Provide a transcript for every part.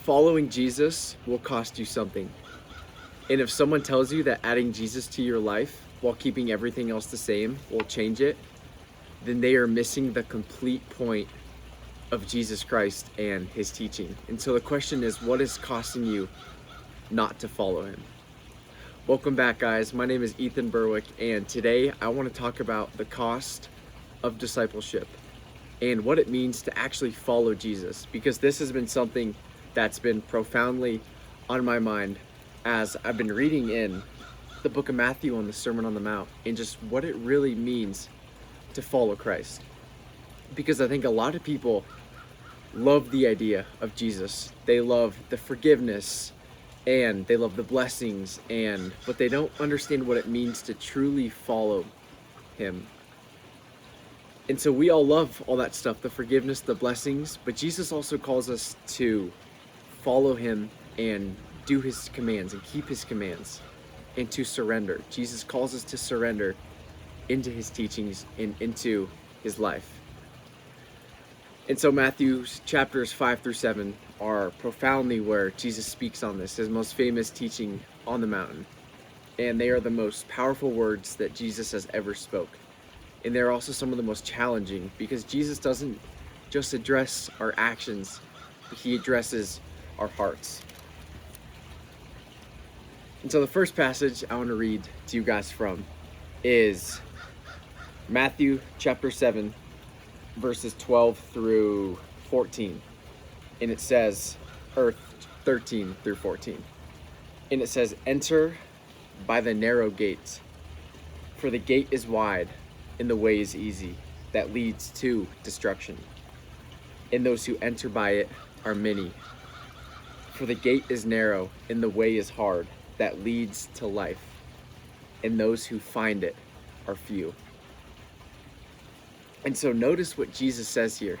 Following Jesus will cost you something. And if someone tells you that adding Jesus to your life while keeping everything else the same will change it, then they are missing the complete point of Jesus Christ and his teaching. And so the question is, what is costing you not to follow him? Welcome back, guys. My name is Ethan Berwick, and today I want to talk about the cost of discipleship and what it means to actually follow Jesus, because this has been something that's been profoundly on my mind as I've been reading in the book of Matthew on the Sermon on the Mount and just what it really means to follow Christ. Because I think a lot of people love the idea of Jesus. They love the forgiveness and they love the blessings, but they don't understand what it means to truly follow him. And so we all love all that stuff, the forgiveness, the blessings, but Jesus also calls us to follow him and do his commands and keep his commands and to surrender. Jesus calls us to surrender into his teachings and into his life. And so Matthew chapters 5 through 7 are profoundly where Jesus speaks on this, his most famous teaching on the mountain. And they are the most powerful words that Jesus has ever spoke. And they're also some of the most challenging, because Jesus doesn't just address our actions, but he addresses our hearts. And so the first passage I want to read to you guys from is Matthew chapter 7, verses 12 through 14. And it says, or 13 through 14. And it says, "Enter by the narrow gate, for the gate is wide and the way is easy that leads to destruction. And those who enter by it are many. For the gate is narrow and the way is hard that leads to life, and those who find it are few." And so notice what Jesus says here.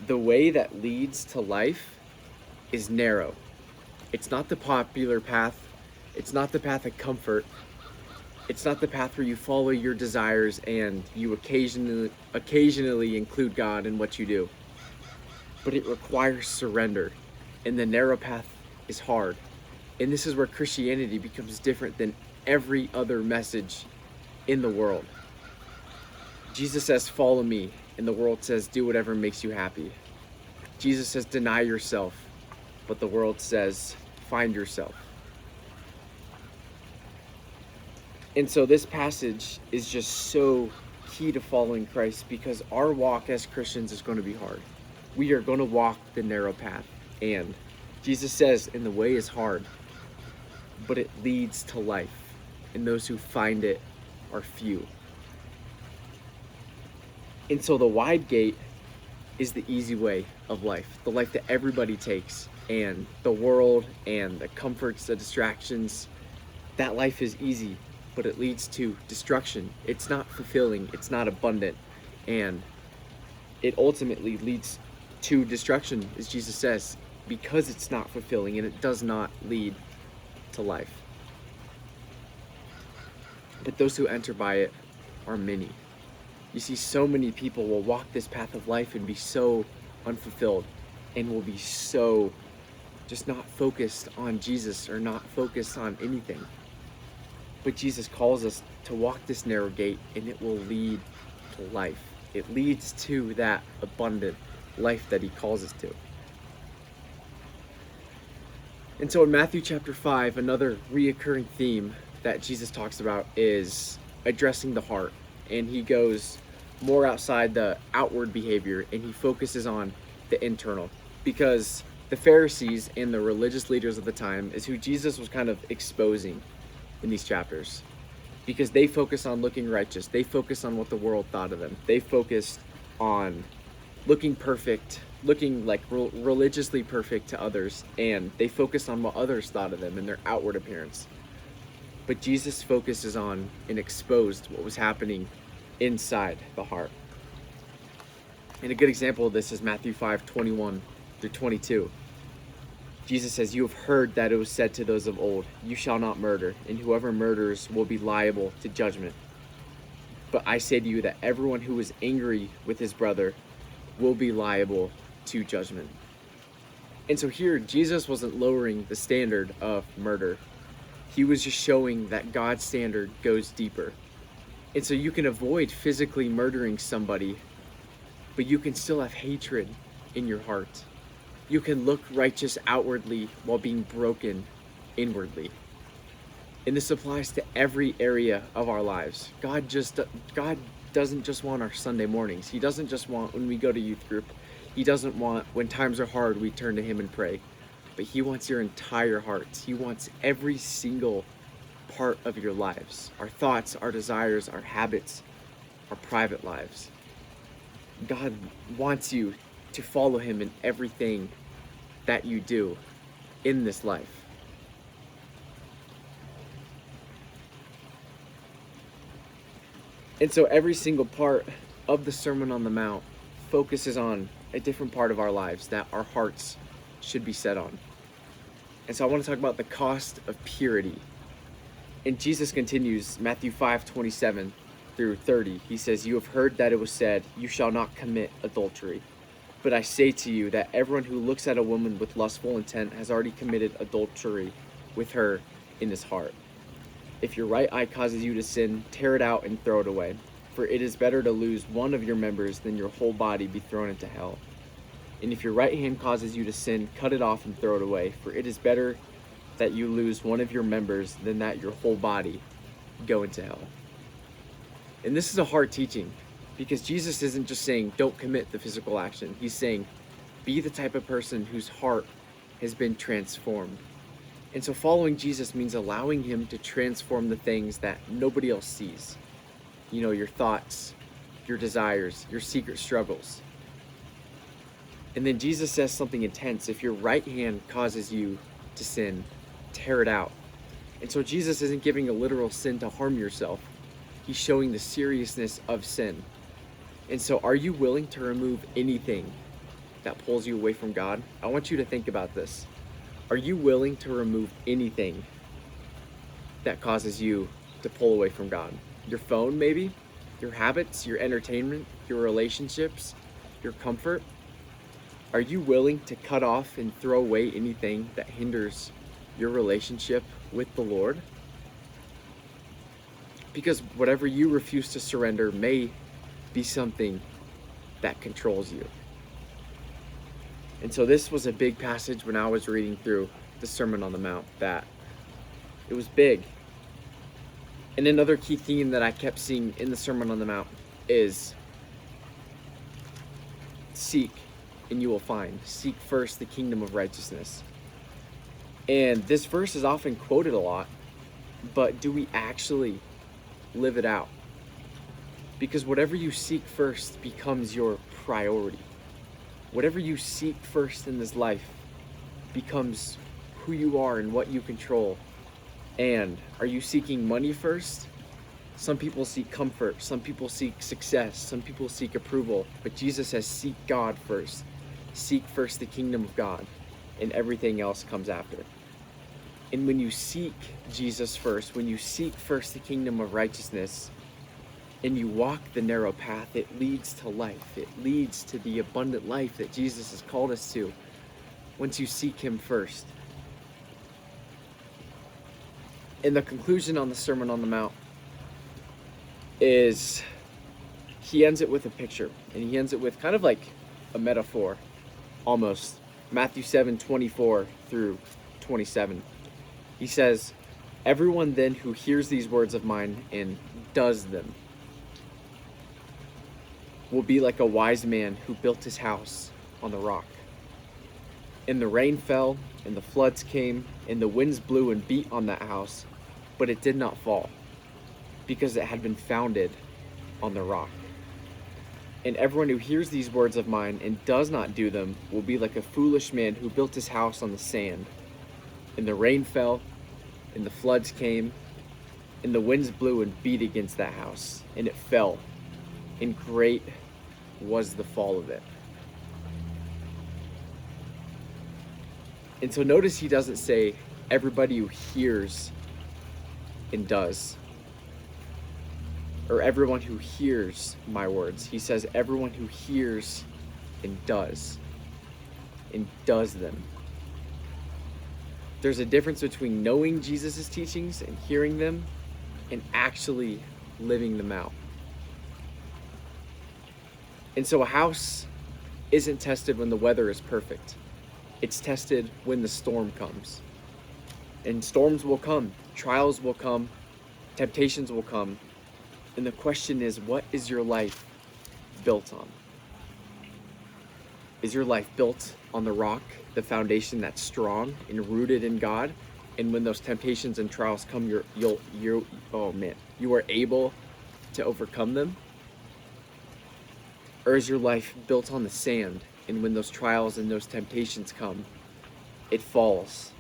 The way that leads to life is narrow. It's not the popular path. It's not the path of comfort. It's not the path where you follow your desires and you occasionally include God in what you do. But it requires surrender. And the narrow path is hard. And this is where Christianity becomes different than every other message in the world. Jesus says, "Follow me," and the world says, "Do whatever makes you happy." Jesus says, "Deny yourself," but the world says, "Find yourself." And so this passage is just so key to following Christ, because our walk as Christians is going to be hard. We are going to walk the narrow path. And Jesus says, and the way is hard, but it leads to life, and those who find it are few. And so the wide gate is the easy way of life, the life that everybody takes, and the world and the comforts, the distractions. That life is easy, but it leads to destruction. It's not fulfilling, it's not abundant, and it ultimately leads to destruction, as Jesus says, because it's not fulfilling and it does not lead to life. But those who enter by it are many. You see, so many people will walk this path of life and be so unfulfilled and will be so just not focused on Jesus or not focused on anything. But Jesus calls us to walk this narrow gate, and it will lead to life. It leads to that abundant life that he calls us to. And so in Matthew chapter 5, another reoccurring theme that Jesus talks about is addressing the heart. And he goes more outside the outward behavior, and he focuses on the internal, because the Pharisees and the religious leaders of the time is who Jesus was kind of exposing in these chapters, because they focus on looking righteous. They focus on what the world thought of them. They focused on looking perfect, looking like religiously perfect to others, and they focused on what others thought of them and their outward appearance. But Jesus focuses on and exposed what was happening inside the heart. And a good example of this is Matthew 5:21 through 22. Jesus says, "You have heard that it was said to those of old, 'You shall not murder, and whoever murders will be liable to judgment.' But I say to you that everyone who is angry with his brother will be liable to judgment. And so here, Jesus wasn't lowering the standard of murder. He was just showing that God's standard goes deeper. And so you can avoid physically murdering somebody, but you can still have hatred in your heart. You can look righteous outwardly while being broken inwardly. And this applies to every area of our lives. God doesn't just want our Sunday mornings. He doesn't just want when we go to youth group. He doesn't want when times are hard we turn to him and pray. But he wants your entire hearts. He wants every single part of your lives. Our thoughts, our desires, our habits, our private lives. God wants you to follow him in everything that you do in this life. And so every single part of the Sermon on the Mount focuses on a different part of our lives that our hearts should be set on. And so I want to talk about the cost of purity. And Jesus continues, Matthew 5:27 through 30. He says, "You have heard that it was said, 'You shall not commit adultery.' But I say to you that everyone who looks at a woman with lustful intent has already committed adultery with her in his heart. If your right eye causes you to sin, tear it out and throw it away. For it is better to lose one of your members than your whole body be thrown into hell. And if your right hand causes you to sin, cut it off and throw it away. For it is better that you lose one of your members than that your whole body go into hell." And this is a hard teaching, because Jesus isn't just saying don't commit the physical action. He's saying be the type of person whose heart has been transformed. And so following Jesus means allowing him to transform the things that nobody else sees. You know, your thoughts, your desires, your secret struggles. And then Jesus says something intense. If your right hand causes you to sin, tear it out. And so Jesus isn't giving a literal sin to harm yourself. He's showing the seriousness of sin. And so are you willing to remove anything that pulls you away from God? I want you to think about this. Are you willing to remove anything that causes you to pull away from God? Your phone, maybe? Your habits, your entertainment, your relationships, your comfort? Are you willing to cut off and throw away anything that hinders your relationship with the Lord? Because whatever you refuse to surrender may be something that controls you. And so this was a big passage when I was reading through the Sermon on the Mount, that it was big. And another key theme that I kept seeing in the Sermon on the Mount is seek and you will find. Seek first the kingdom of righteousness. And this verse is often quoted a lot, but do we actually live it out? Because whatever you seek first becomes your priority. Whatever you seek first in this life becomes who you are and what you control. And are you seeking money first? Some people seek comfort. Some people seek success. Some people seek approval. But Jesus says, seek God first. Seek first the kingdom of God, and everything else comes after. And when you seek Jesus first, when you seek first the kingdom of righteousness, and you walk the narrow path, it leads to life. It leads to the abundant life that Jesus has called us to once you seek him first. And the conclusion on the Sermon on the Mount is, he ends it with a picture, and he ends it with kind of like a metaphor, almost. Matthew 7:24 through 27. He says, "Everyone then who hears these words of mine and does them will be like a wise man who built his house on the rock. And the rain fell, and the floods came, and the winds blew and beat on that house, but it did not fall, because it had been founded on the rock. And everyone who hears these words of mine and does not do them will be like a foolish man who built his house on the sand. And the rain fell, and the floods came, and the winds blew and beat against that house, and it fell, and great was the fall of it." And so notice he doesn't say everybody who hears and does, or everyone who hears my words. He says everyone who hears and does them. There's a difference between knowing Jesus' teachings and hearing them and actually living them out. And so a house isn't tested when the weather is perfect. It's tested when the storm comes. And storms will come, trials will come, temptations will come. And the question is, what is your life built on? Is your life built on the rock, the foundation that's strong and rooted in God? And when those temptations and trials come, you are able to overcome them? Or is your life built on the sand, and when those trials and those temptations come, it falls,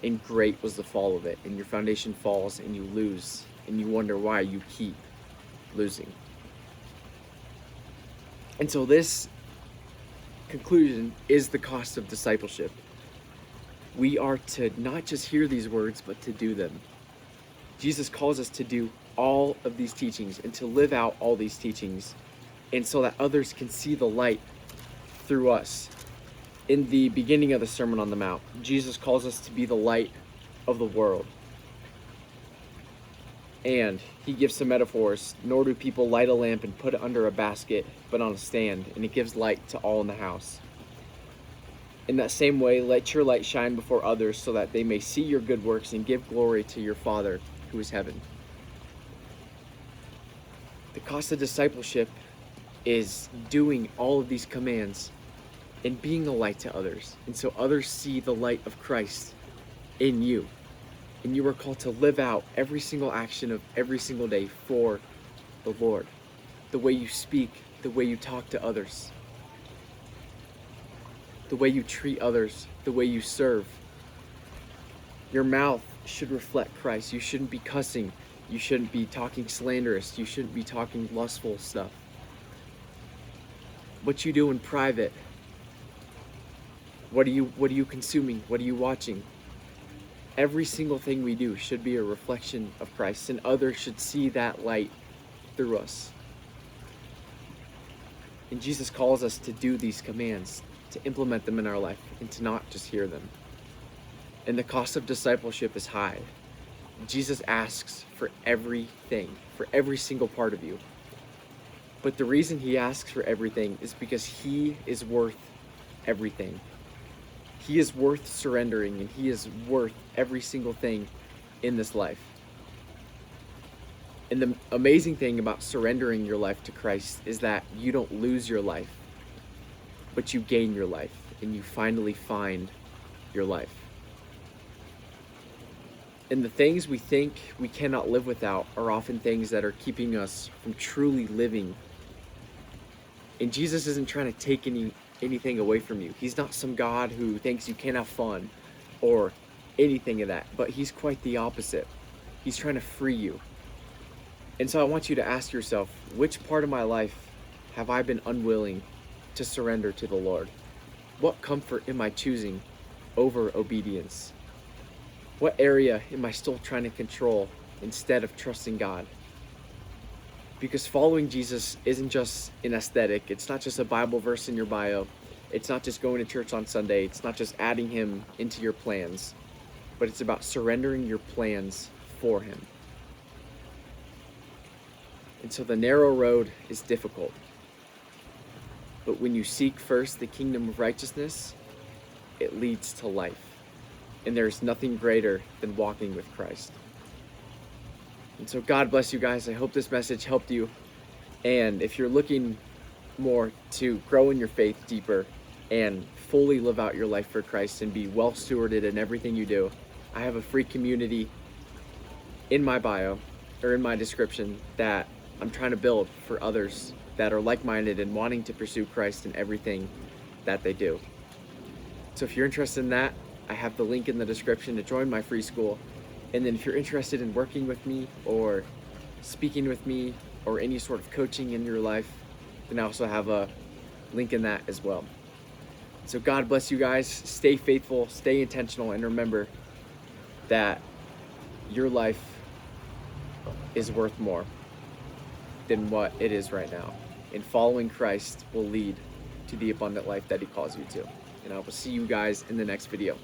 and great was the fall of it, and your foundation falls and you lose, and you wonder why you keep losing? And so this conclusion is the cost of discipleship. We are to not just hear these words, but to do them. Jesus calls us to do all of these teachings and to live out all these teachings, and so that others can see the light through us. In the beginning of the Sermon on the Mount, Jesus calls us to be the light of the world. And he gives some metaphors. Nor do people light a lamp and put it under a basket, but on a stand, and it gives light to all in the house. In that same way, let your light shine before others, so that they may see your good works and give glory to your Father who is heaven. The cost of discipleship is doing all of these commands and being a light to others. And so others see the light of Christ in you. And you are called to live out every single action of every single day for the Lord. The way you speak, the way you talk to others, the way you treat others, the way you serve. Your mouth should reflect Christ. You shouldn't be cussing. You shouldn't be talking slanderous. You shouldn't be talking lustful stuff. What you do in private, what are you consuming? What are you watching? Every single thing we do should be a reflection of Christ, and others should see that light through us. And Jesus calls us to do these commands, to implement them in our life, and to not just hear them. And the cost of discipleship is high. Jesus asks for everything, for every single part of you. But the reason he asks for everything is because he is worth everything. He is worth surrendering, and he is worth every single thing in this life. And the amazing thing about surrendering your life to Christ is that you don't lose your life, but you gain your life, and you finally find your life. And the things we think we cannot live without are often things that are keeping us from truly living. And Jesus isn't trying to take anything away from you. He's not some God who thinks you can't have fun or anything of that, but he's quite the opposite. He's trying to free you. And so I want you to ask yourself, which part of my life have I been unwilling to surrender to the Lord? What comfort am I choosing over obedience? What area am I still trying to control instead of trusting God? Because following Jesus isn't just an aesthetic. It's not just a Bible verse in your bio. It's not just going to church on Sunday. It's not just adding him into your plans. But it's about surrendering your plans for him. And so the narrow road is difficult. But when you seek first the kingdom of righteousness, it leads to life. And there's nothing greater than walking with Christ. And so God bless you guys. I hope this message helped you. And if you're looking more to grow in your faith deeper and fully live out your life for Christ and be well stewarded in everything you do, I have a free community in my bio or in my description that I'm trying to build for others that are like-minded and wanting to pursue Christ in everything that they do. So if you're interested in that, I have the link in the description to join my free school. And then if you're interested in working with me or speaking with me or any sort of coaching in your life, then I also have a link in that as well. So God bless you guys. Stay faithful, stay intentional, and remember that your life is worth more than what it is right now. And following Christ will lead to the abundant life that he calls you to. And I will see you guys in the next video.